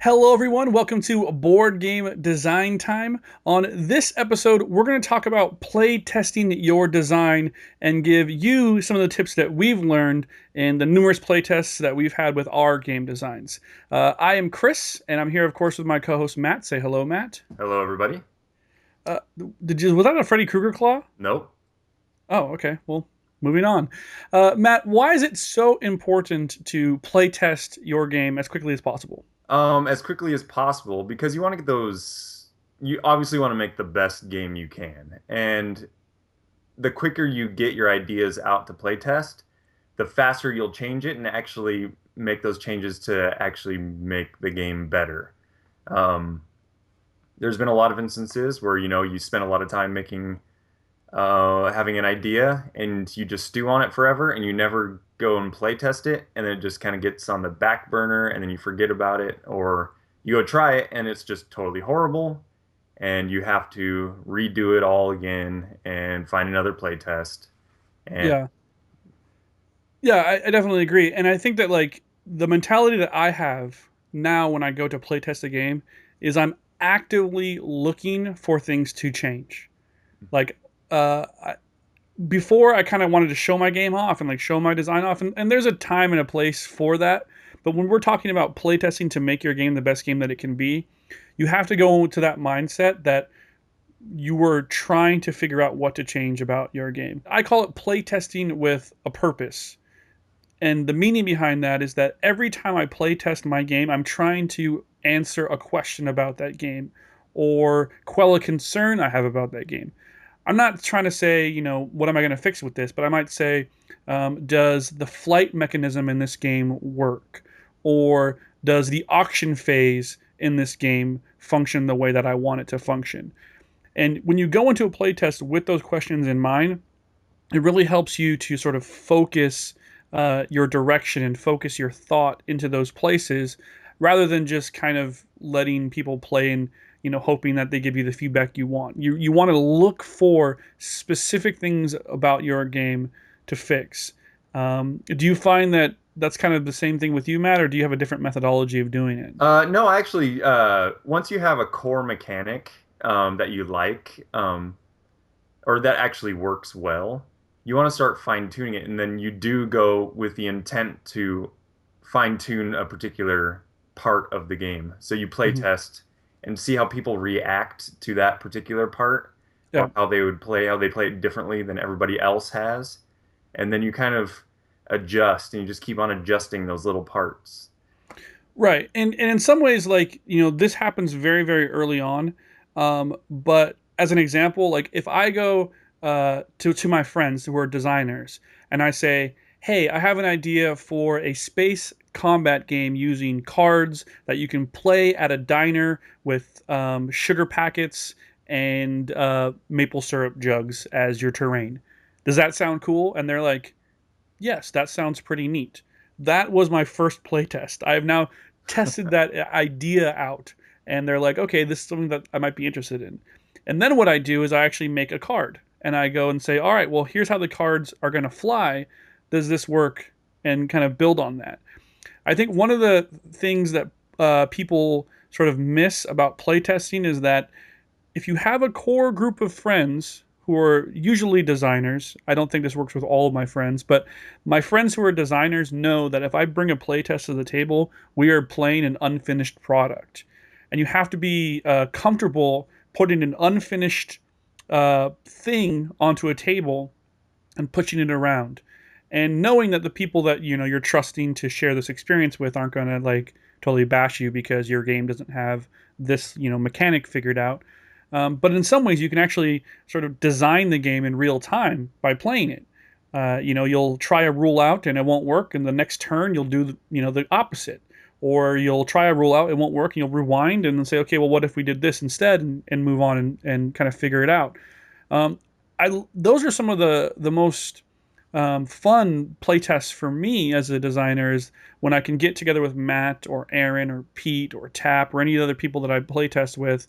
Hello, everyone. Welcome to Board Game Design Time. On this episode, we're going to talk about play testing your design and give you some of the tips that we've learned in the numerous play tests that we've had with our game designs. I am Chris, and I'm here, of course, with my co-host Matt. Say hello, Matt. Hello, everybody. Uh, was that a Freddy Krueger claw? Nope. Oh, okay. Well, moving on. Matt, why is it so important to play test your game as quickly as possible? As quickly as possible because you want to get those. You obviously want to make the best game you can, and the quicker you get your ideas out to play test, the faster you'll change it and actually make those changes to actually make the game better. Um, there's been a lot of instances where you spend a lot of time making having an idea and you just stew on it forever and you never go and play test it, and then it just kind of gets on the back burner and then you forget about it, or you go try it and it's just totally horrible and you have to redo it all again and find another play test. And Yeah. Yeah, I definitely agree. And I think that like the mentality that I have now when I go to play test a game is I'm actively looking for things to change. Like I, before I kind of wanted to show my game off and like show my design off, and there's a time and a place for that. But when we're talking about playtesting to make your game the best game that it can be, you have to go into that mindset that you were trying to figure out what to change about your game. I call it playtesting with a purpose. And the meaning behind that is that every time I play test my game, I'm trying to answer a question about that game or quell a concern I have about that game. I'm not trying to say, what am I going to fix with this, but I might say, does the flight mechanism in this game work? Or does the auction phase in this game function the way that I want it to function? And when you go into a playtest with those questions in mind, it really helps you to sort of focus your direction and focus your thought into those places rather than just kind of letting people play and hoping that they give you the feedback you want. You want to look for specific things about your game to fix. Do you find that that's kind of the same thing with you, Matt, or do you have a different methodology of doing it? no, actually, once you have a core mechanic that you like, or that actually works well, you want to start fine tuning it, and then you do go with the intent to fine tune a particular part of the game. So you play Hmm. test and see how people react to that particular part, Yeah. or how they would play, how they play it differently than everybody else has, and then you kind of adjust and you just keep on adjusting those little parts. Right. And in some ways, like, this happens very, very early on. But as an example, like if I go to my friends who are designers and I say, hey, I have an idea for a space combat game using cards that you can play at a diner with sugar packets and maple syrup jugs as your terrain. Does that sound cool? And they're like, yes, that sounds pretty neat. That was my first playtest. I have now tested that idea out, and they're like, okay, this is something that I might be interested in. And then what I do is I actually make a card, and I go and say, all right, well, here's how the cards are going to fly. Does this work? And kind of build on that. I think one of the things that people sort of miss about playtesting is that if you have a core group of friends who are usually designers, I don't think this works with all of my friends, but my friends who are designers know that if I bring a playtest to the table, we are playing an unfinished product. And you have to be comfortable putting an unfinished thing onto a table and pushing it around. And knowing that the people that you're trusting to share this experience with aren't going to like totally bash you because your game doesn't have this mechanic figured out, but in some ways, you can actually sort of design the game in real time by playing it. You'll try a rule out and it won't work, and the next turn you'll do the opposite. Or you'll try a rule out, it won't work, and you'll rewind and then say, okay, well, what if we did this instead, and move on and kind of figure it out. Um, those are some of the most fun playtests for me as a designer is when I can get together with Matt or Aaron or Pete or Tap or any other people that I playtest with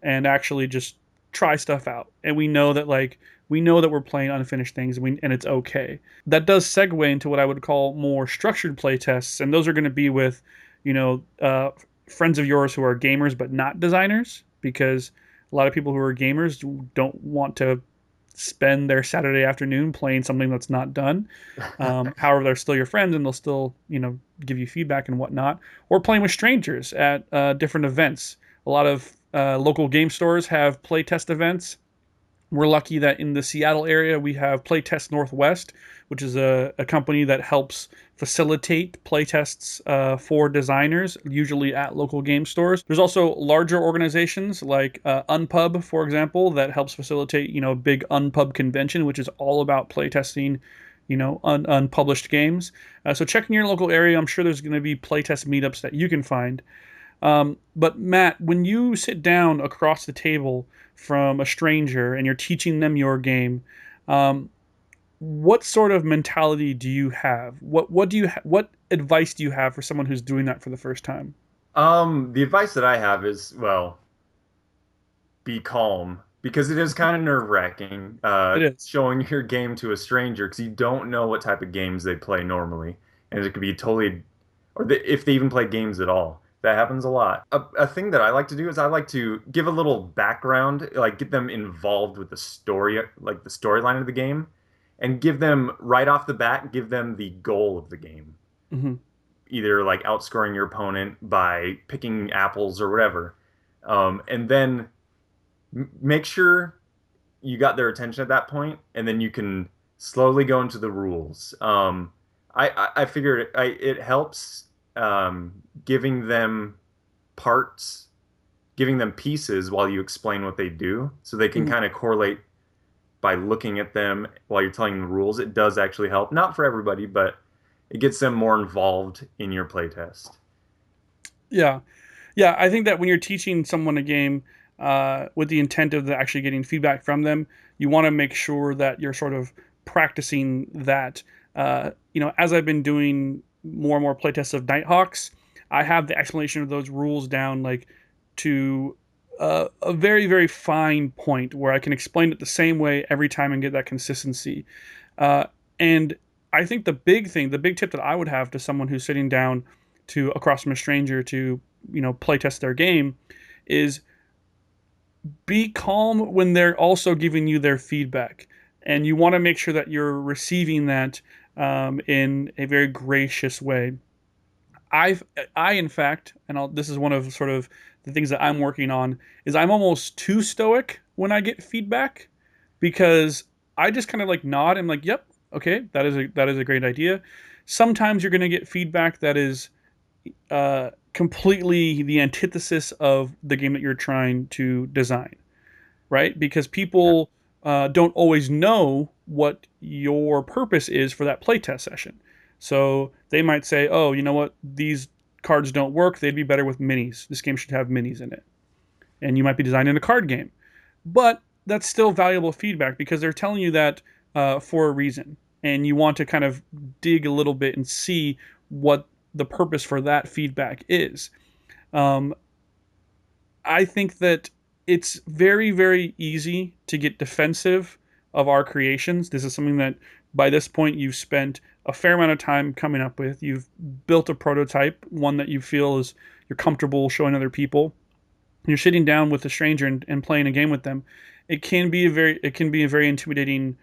and actually just try stuff out. And we know that we're playing unfinished things and it's okay. That does segue into what I would call more structured play tests, and those are going to be with, you know, uh, friends of yours who are gamers but not designers, because a lot of people who are gamers don't want to spend their Saturday afternoon playing something that's not done. However, they're still your friends and they'll still, give you feedback and whatnot. Or playing with strangers at different events. A lot of local game stores have playtest events. We're lucky that in the Seattle area we have Playtest Northwest, which is a company that helps facilitate playtests for designers, usually at local game stores. There's also larger organizations like Unpub, for example, that helps facilitate a big Unpub convention, which is all about playtesting unpublished games. So check in your local area. I'm sure there's going to be playtest meetups that you can find. But Matt, when you sit down across the table from a stranger and you're teaching them your game, um, what sort of mentality do you have? What advice do you have for someone who's doing that for the first time? The advice that I have is, well, be calm because it is kind of nerve-wracking It is. showing your game to a stranger because you don't know what type of games they play normally, and it could be totally, if they even play games at all. That happens a lot. A thing that I like to do is I like to give a little background, like get them involved with the story, like the storyline of the game, and give them right off the bat, give them the goal of the game. Hmm. Either like outscoring your opponent by picking apples or whatever. And then make sure you got their attention at that point, and then you can slowly go into the rules. I figured it helps giving them parts, giving them pieces while you explain what they do, so they can Hmm. kind of correlate by looking at them while you're telling them the rules. It does actually help, not for everybody, but it gets them more involved in your playtest. Yeah. Yeah, I think that when you're teaching someone a game with the intent of actually getting feedback from them, you want to make sure that you're sort of practicing that. As I've been doing more and more playtests of Nighthawks, I have the explanation of those rules down like to a very, very fine point where I can explain it the same way every time and get that consistency. And I think the big tip that I would have to someone who's sitting down to across from a stranger to play test their game is be calm when they're also giving you their feedback, and you want to make sure that you're receiving that in a very gracious way. I've I in fact, and this is one of sort of the things that I'm working on, is I'm almost too stoic when I get feedback because I just kind of like nod and like, yep, okay, that is a great idea. Sometimes you're going to get feedback that is completely the antithesis of the game that you're trying to design, right? Because people don't always know what your purpose is for that playtest session. So they might say, oh, you know what? These cards don't work. They'd be better with minis. This game should have minis in it. And you might be designing a card game. But that's still valuable feedback because they're telling you that for a reason. And you want to kind of dig a little bit and see what the purpose for that feedback is. Um, I think that it's very, very easy to get defensive of our creations. This is something that by this point you've spent a fair amount of time coming up with. You've built a prototype, one that you feel is you're comfortable showing other people. You're sitting down with a stranger and playing a game with them. It can be a very intimidating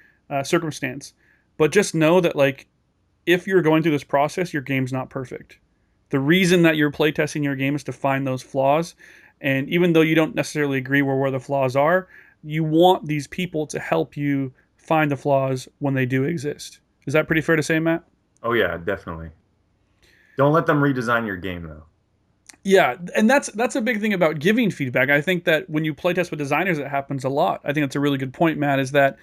circumstance. But just know that like if you're going through this process, your game's not perfect. The reason that you're playtesting your game is to find those flaws. And even though you don't necessarily agree where the flaws are, you want these people to help you find the flaws when they do exist. Is that pretty fair to say, Matt? Oh yeah, definitely. Don't let them redesign your game though. Yeah, and that's a big thing about giving feedback. I think that when you playtest with designers, it happens a lot. I think that's a really good point, Matt. Is that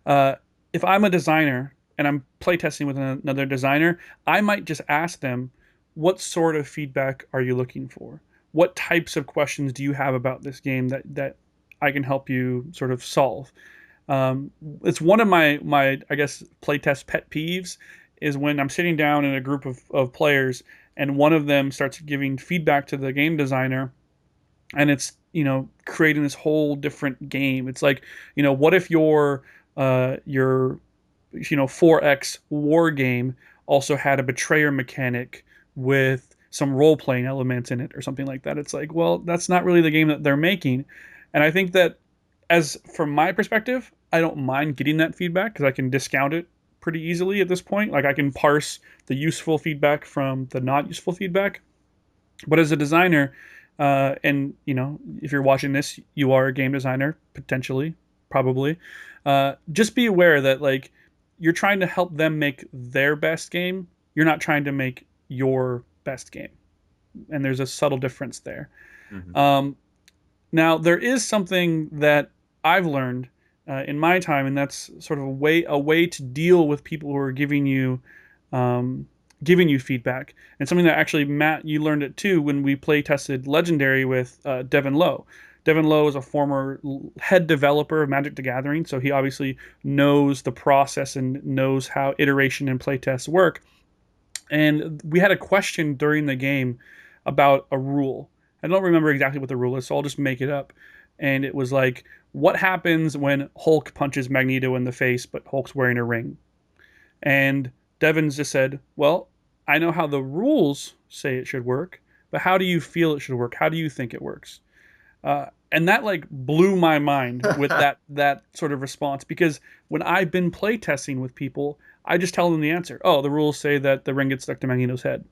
uh, if I'm a designer and I'm playtesting with another designer, I might just ask them, "What sort of feedback are you looking for? What types of questions do you have about this game that I can help you sort of solve?" It's one of my I guess playtest pet peeves is when I'm sitting down in a group of players and one of them starts giving feedback to the game designer and it's creating this whole different game. It's like what if your 4X war game also had a betrayer mechanic with some role playing elements in it or something like that. It's like, well, that's not really the game that they're making. And I think that, as from my perspective, I don't mind getting that feedback because I can discount it pretty easily at this point. Like, I can parse the useful feedback from the not useful feedback. But as a designer, and if you're watching this, you are a game designer potentially, probably. Just be aware that, like, you're trying to help them make their best game. You're not trying to make your best game, and there's a subtle difference there. Hmm. Um, Now, there is something that I've learned in my time, and that's sort of a way to deal with people who are um, giving you feedback, and something that actually, Matt, you learned it too when we play tested Legendary with Devin Lowe. Devin Lowe is a former head developer of Magic the Gathering, so he obviously knows the process and knows how iteration and playtests work. And we had a question during the game about a rule. I don't remember exactly what the rule is, so I'll just make it up. And it was like, what happens when Hulk punches Magneto in the face, but Hulk's wearing a ring? And Devins just said, well, I know how the rules say it should work, but how do you feel it should work? How do you think it works? And that, like, blew my mind with that sort of response, because when I've been playtesting with people, I just tell them the answer. Oh, the rules say that the ring gets stuck to Magneto's head,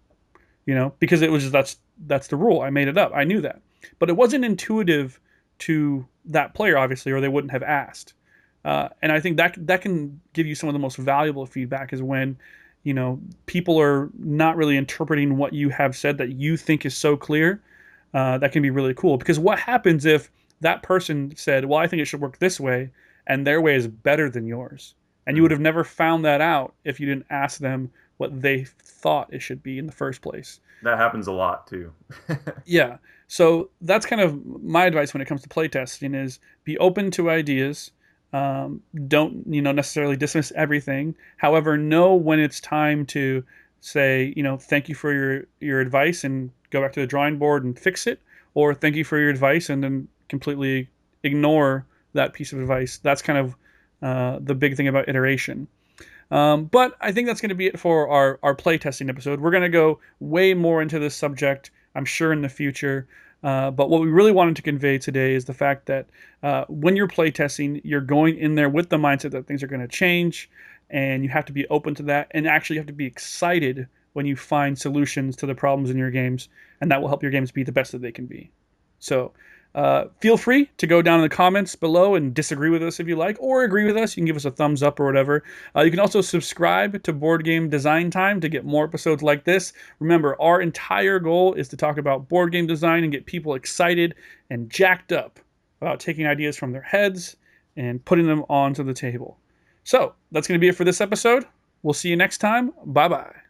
because it was just, that's the rule. I made it up. I knew that, but it wasn't intuitive to that player, obviously, or they wouldn't have asked. And I think that can give you some of the most valuable feedback, is when people are not really interpreting what you have said that you think is so clear. That can be really cool, because what happens if that person said, well, I think it should work this way, and their way is better than yours, and you would Hmm. have never found that out if you didn't ask them what they thought it should be in the first place. That happens a lot too. Yeah. So that's kind of my advice when it comes to playtesting: is be open to ideas. Don't necessarily dismiss everything. However, know when it's time to say, thank you for your advice, and go back to the drawing board and fix it, or thank you for your advice and then completely ignore that piece of advice. That's kind of the big thing about iteration. But I think that's going to be it for our playtesting episode. We're going to go way more into this subject, I'm sure, in the future. But what we really wanted to convey today is the fact that when you're playtesting, you're going in there with the mindset that things are going to change, and you have to be open to that, and actually you have to be excited when you find solutions to the problems in your games, and that will help your games be the best that they can be. So feel free to go down in the comments below and disagree with us if you like, or agree with us. You can give us a thumbs up or whatever. You can also subscribe to Board Game Design Time to get more episodes like this. Remember, our entire goal is to talk about board game design and get people excited and jacked up about taking ideas from their heads and putting them onto the table. So that's going to be it for this episode. We'll see you next time. Bye bye.